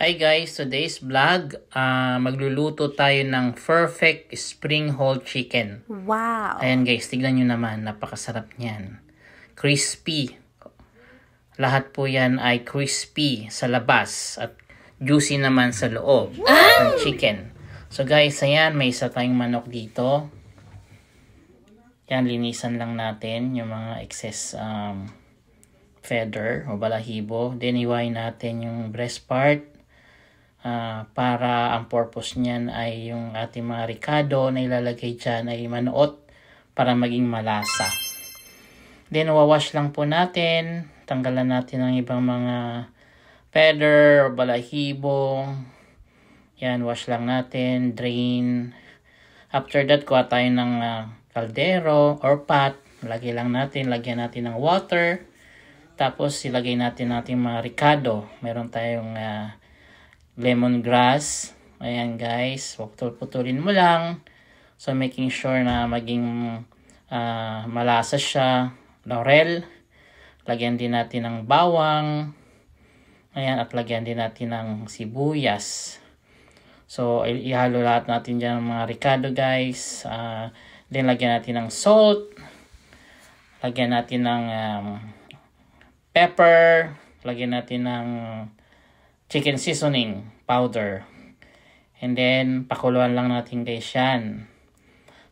Hi guys, today's vlog, magluluto tayo ng perfect spring whole chicken. Wow! Ayan guys, tignan nyo naman, napakasarap niyan. Crispy. Lahat po yan ay crispy sa labas at juicy naman sa loob ng chicken. So guys, ayan, may isa tayong manok dito. Yan, linisan lang natin yung mga excess feather o balahibo. Then iwain natin yung breast part. Para ang purpose niyan ay yung ating mga ricado na ilalagay dyan ay manuot para maging malasa. Then wawash lang po natin, tanggalan natin ang ibang mga feather o balahibo. Yan, wash lang natin, drain. After that, kuha tayo ng kaldero or pot, lagyan natin ng water. Tapos ilagay natin mga ricado. Meron tayong lemongrass. Ayan guys, putulin mo lang. So making sure na maging malasa siya. Laurel. Lagyan din natin ng bawang. Ayan, at lagyan din natin ng sibuyas. So ihalo lahat natin dyan ng mga ricado guys. Then lagyan natin ng salt. Lagyan natin ng pepper. Lagyan natin ng chicken seasoning powder. And then, pakuluan lang natin guys yan.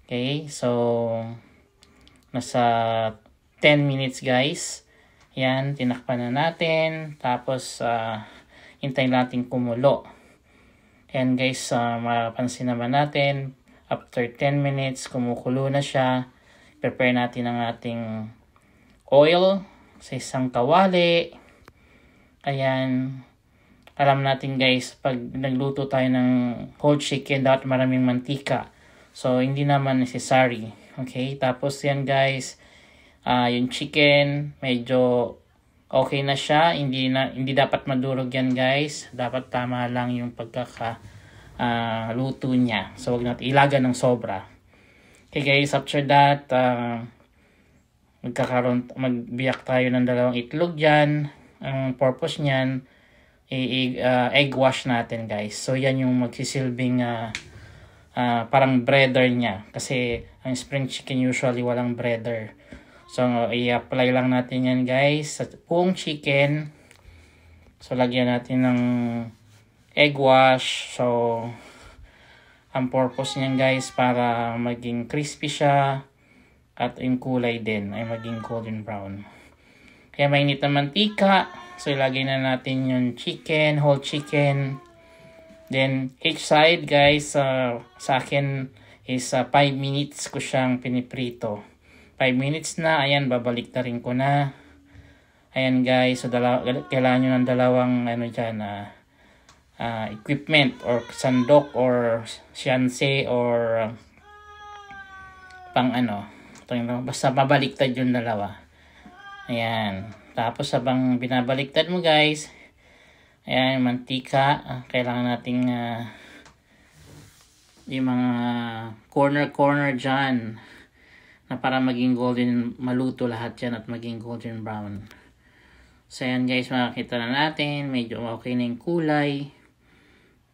Okay, so, nasa 10 minutes guys. Yan, tinakpan na natin. Tapos, hintayin natin kumulo. Yan guys, mapapansin naman natin, after 10 minutes, kumukulo na siya. Prepare natin ang ating oil sa isang kawali. Ayan. Alam natin guys, pag nagluto tayo ng whole chicken, dapat maraming mantika. So, hindi naman necessary. Okay? Tapos yan guys, yung chicken, medyo okay na siya. Hindi dapat madurog yan guys. Dapat tama lang yung luto niya. So, wag natin ilagan ng sobra. Okay guys, after that, magbiyak tayo ng 2 itlog dyan. Ang purpose niyan, egg wash natin guys. So yan yung magsisilbing parang breader niya. Kasi ang spring chicken usually walang breader. So i-apply lang natin yan guys sa buong chicken. So lagyan natin ng egg wash. So ang purpose niyan guys para maging crispy siya. At yung kulay din ay maging golden brown. Kaya mainit na mantika. So, ilagay na natin yung chicken, whole chicken. Then, each side, guys, sa akin is 5 minutes ko siyang piniprito. 5 minutes na. Ayan, babalik na rin ko na. Ayan, guys. So, kailangan nyo ng dalawang equipment or sandok or sianse or basta babaliktad yung dalawa. Ayan. Tapos habang binabaliktad mo guys, ayan, mantika. Kailangan nating yung mga corner dyan na para maging golden, maluto lahat yan at maging golden brown. So ayan guys, makikita na natin. Medyo okay na yung kulay.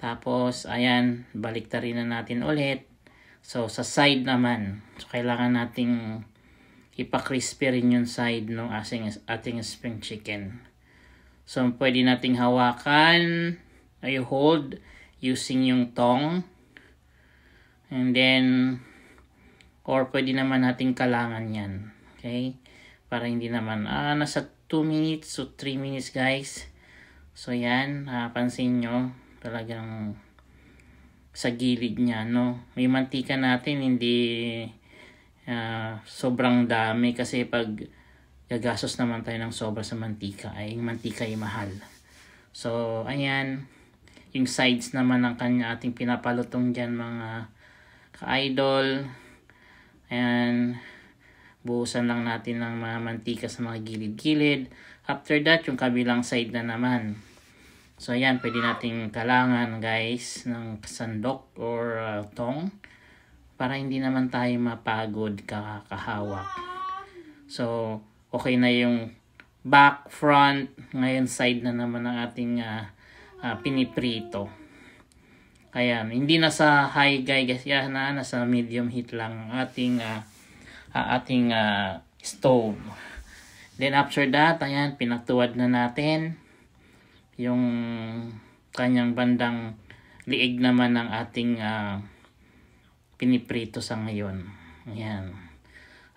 Tapos ayan, baliktarin na natin ulit. So sa side naman, so kailangan nating ipa-crispy rin yung side ng ating spring chicken. So, pwede nating hawakan, ay hold, using yung tong. And then, or pwede naman nating kalangan yan. Okay? Para hindi naman, nasa 2 minutes to 3 minutes guys. So, yan, pansin nyo, talagang sa gilid niya, no? May mantika natin, hindi sobrang dami kasi pag gagastos naman tayo ng sobra sa mantika ay yung mantika ay mahal. So ayan, yung sides naman ng ating pinapalutong dyan mga ka-idol. Ayan, buhusan lang natin ng mga mantika sa mga gilid-gilid. After that, yung kabilang side na naman. So ayan, pwede nating kalangan guys ng sandok or tong para hindi naman tayo mapagod kakahawak. So, okay na yung back, front. Ngayon, side na naman ang ating piniprito. Ayan, hindi na sa high guys, yan na nasa medium heat lang ating stove. Then after that, ayan, pinagtuwad na natin yung kanyang bandang liig naman ng ating piniprito sa ngayon. Ayan.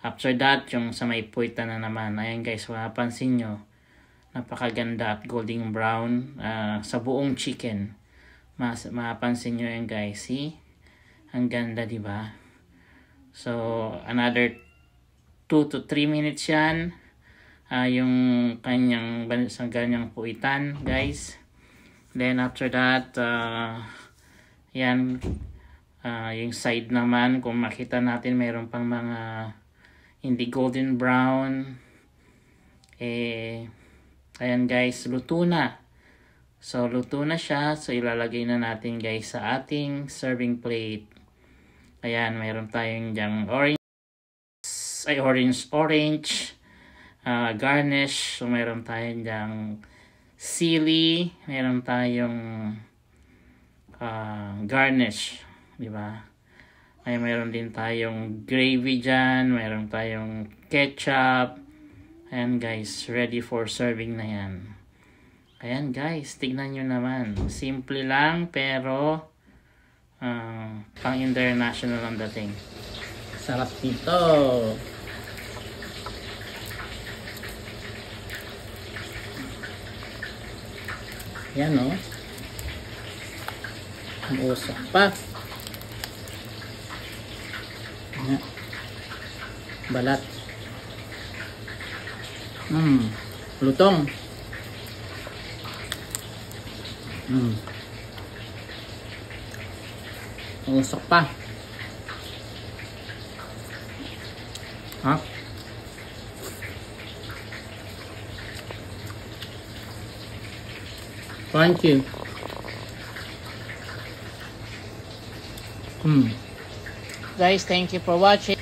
After that, yung sa may puwita na naman. Ayan guys, mapapansin nyo, napakaganda at golden brown sa buong chicken. Mapapansin nyo yan guys, see? Ang ganda, di ba? So, another 2 to 3 minutes yan. Yung kanyang puwitan guys. Then after that, yan, yung side naman, kung makita natin mayroon pang mga hindi golden brown. Ayan guys, luto na. So luto na siya. So ilalagay na natin guys sa ating serving plate. Ayan, mayroon tayong dyang orange garnish. So mayroon tayong dyang sili, mayroon tayong garnish, di ba? Ay mayroon din tayong gravy dyan, mayroon tayong ketchup. Ayan guys, ready for serving na yan. Ayan guys, tignan nyo naman. Simple lang pero pang international ang dating. Sarap nito. Yan o. Ang usok pa. Yan. Balat. Lutong. Ang usok pa. Ha? Crunchy. Guys, thank you for watching.